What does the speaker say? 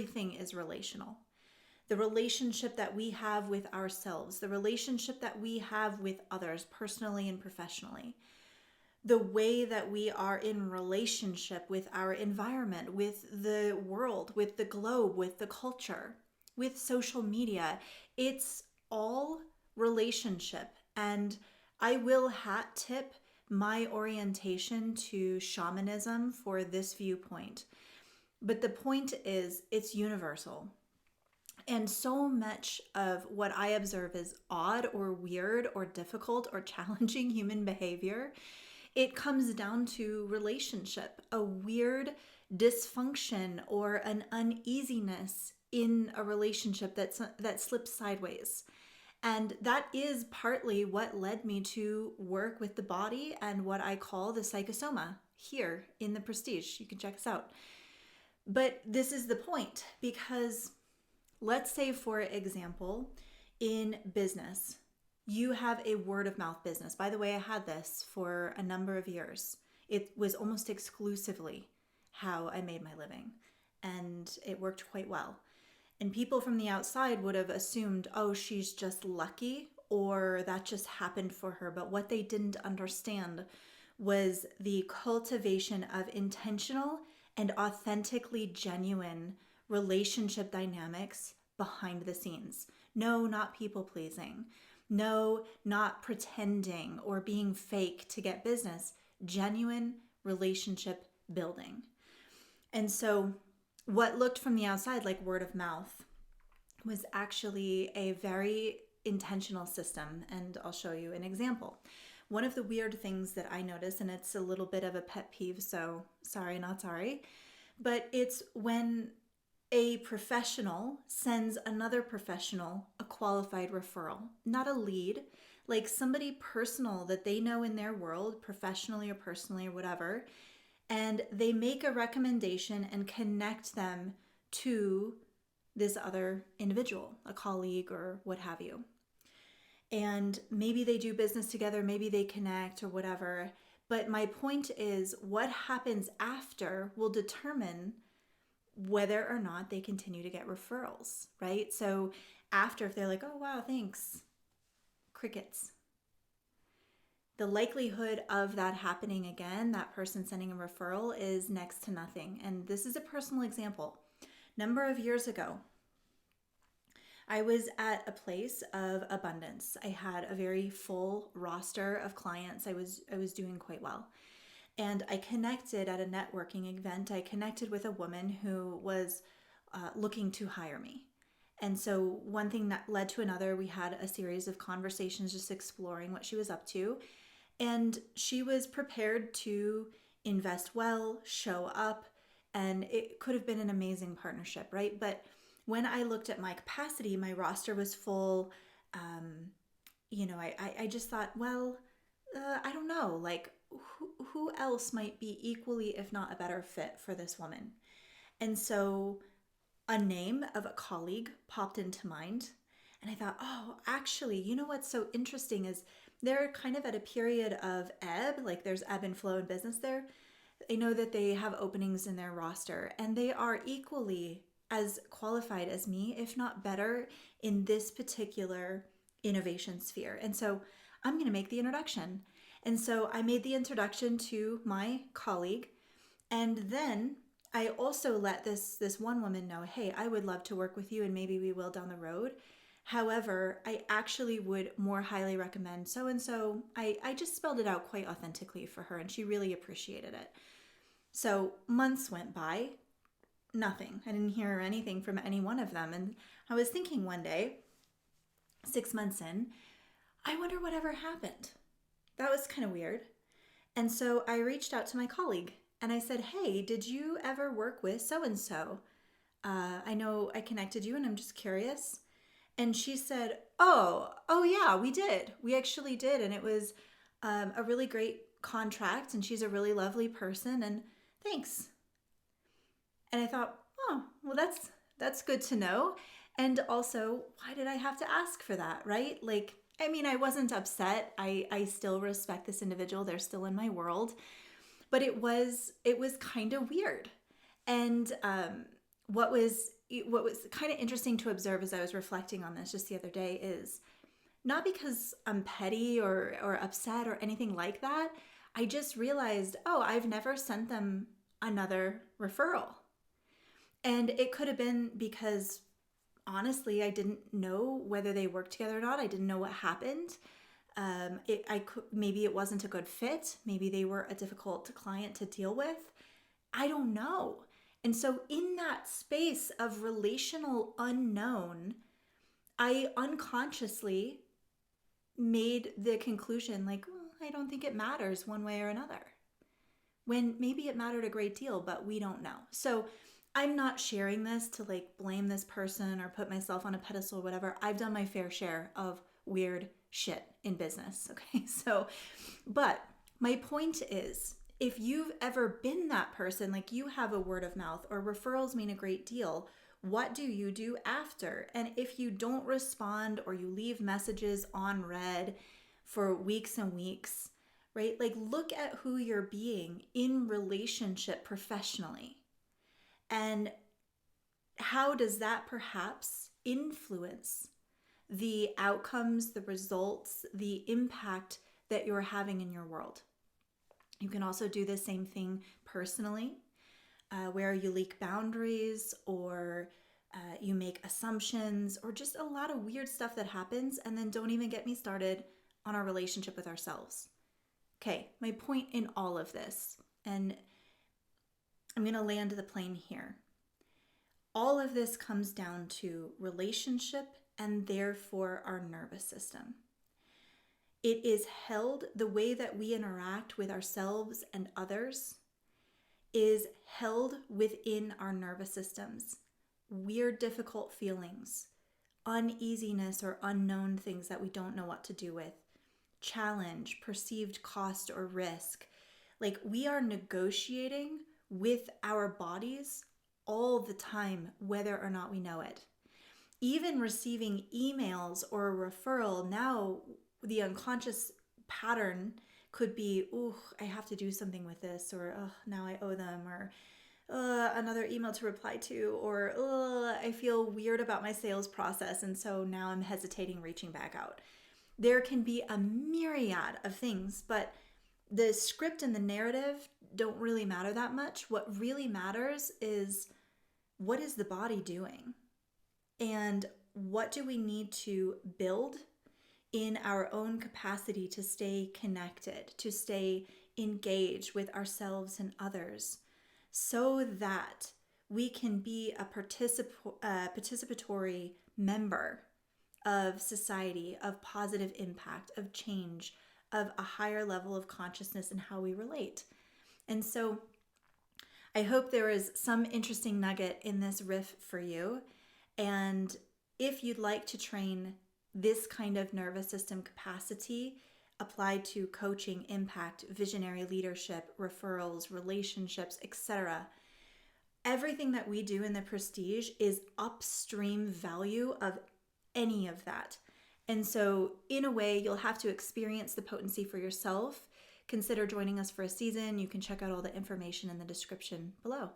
everything is relational. The relationship that we have with ourselves, the relationship that we have with others, personally and professionally, the way that we are in relationship with our environment, with the world, with the globe, with the culture, with social media. It's all relationship. And I will hat tip my orientation to shamanism for this viewpoint. But the point is, it's universal. And so much of what I observe as odd or weird or difficult or challenging human behavior, it comes down to relationship, a weird dysfunction or an uneasiness in a relationship that slips sideways. And that is partly what led me to work with the body and what I call the psychosoma here in the Prestige. You can check us out. But this is the point, because let's say, for example, in business, you have a word of mouth business. By the way, I had this for a number of years. It was almost exclusively how I made my living, and it worked quite well. And people from the outside would have assumed, oh, she's just lucky, or that just happened for her. But what they didn't understand was the cultivation of intentional and authentically genuine relationship dynamics behind the scenes. No, not people pleasing. No, not pretending or being fake to get business. Genuine relationship building. And so what looked from the outside like word of mouth was actually a very intentional system. And I'll show you an example. One of the weird things that I notice, and it's a little bit of a pet peeve, so sorry, not sorry, but it's when a professional sends another professional a qualified referral, not a lead, like somebody personal that they know in their world, professionally or personally or whatever, and they make a recommendation and connect them to this other individual, a colleague or what have you. And maybe they do business together, maybe they connect or whatever. But my point is, what happens after will determine whether or not they continue to get referrals, right? So after, if they're like, oh, wow, thanks, crickets. The likelihood of that happening again, that person sending a referral, is next to nothing. And this is a personal example. Number of years ago, I was at a place of abundance. I had a very full roster of clients. I was doing quite well. And I connected at a networking event. I connected with a woman who was looking to hire me. And so one thing that led to another. We had a series of conversations just exploring what she was up to. And she was prepared to invest well, show up, and it could have been an amazing partnership, right? But when I looked at my capacity, my roster was full. I just thought, well, I don't know, like who else might be equally, if not a better fit for this woman? And so a name of a colleague popped into mind. And I thought, oh, actually, you know what's so interesting is they're kind of at a period of ebb, like there's ebb and flow in business there. I know that they have openings in their roster, and they are equally as qualified as me, if not better, in this particular innovation sphere. And so I'm going to make the introduction. And so I made the introduction to my colleague. And then I also let this one woman know, hey, I would love to work with you, and maybe we will down the road. However, I actually would more highly recommend so-and-so. I just spelled it out quite authentically for her, and she really appreciated it. So months went by. Nothing. I didn't hear anything from any one of them. And I was thinking one day, 6 months in, I wonder whatever happened. That was kind of weird. And so I reached out to my colleague and I said, hey, did you ever work with so-and-so? I know I connected you and I'm just curious. And she said, oh yeah, we did. We actually did. And it was a really great contract, and she's a really lovely person, and thanks. And I thought, oh, well, that's good to know. And also, why did I have to ask for that, right? Like, I mean, I wasn't upset. I still respect this individual. They're still in my world. But it was kind of weird. And what was what was kind of interesting to observe as I was reflecting on this just the other day is not because I'm petty or upset or anything like that. I just realized, oh, I've never sent them another referral. And it could have been because honestly, I didn't know whether they worked together or not. I didn't know what happened. Maybe it wasn't a good fit. Maybe they were a difficult client to deal with. I don't know. And so in that space of relational unknown, I unconsciously made the conclusion like, well, I don't think it matters one way or another. When maybe it mattered a great deal, but we don't know. So I'm not sharing this to like blame this person or put myself on a pedestal or whatever. I've done my fair share of weird shit in business. Okay. So, but my point is, if you've ever been that person, like you have a word of mouth or referrals mean a great deal, what do you do after? And if you don't respond or you leave messages on read for weeks and weeks, right? Like look at who you're being in relationship professionally. And how does that perhaps influence the outcomes, the results, the impact that you're having in your world? You can also do the same thing personally, where you leak boundaries or you make assumptions or just a lot of weird stuff that happens. And then don't even get me started on our relationship with ourselves. Okay, my point in all of this, and I'm going to land the plane here. All of this comes down to relationship and therefore our nervous system. It is held, the way that we interact with ourselves and others is held within our nervous systems. Weird, difficult feelings, uneasiness or unknown things that we don't know what to do with, challenge, perceived cost or risk. Like we are negotiating with our bodies all the time, whether or not we know it. Even receiving emails or a referral, now the unconscious pattern could be, oh, I have to do something with this, or oh, now I owe them, or another email to reply to, or I feel weird about my sales process, and so now I'm hesitating reaching back out. There can be a myriad of things, but the script and the narrative don't really matter that much. What really matters is, what is the body doing? And what do we need to build in our own capacity to stay connected, to stay engaged with ourselves and others, so that we can be a participatory member of society, of positive impact, of change, of a higher level of consciousness in how we relate. And so I hope there is some interesting nugget in this riff for you. And if you'd like to train this kind of nervous system capacity applied to coaching, impact, visionary leadership, referrals, relationships, etc., everything that we do in the Prestige is upstream value of any of that. And so in a way, you'll have to experience the potency for yourself. Consider joining us for a season. You can check out all the information in the description below.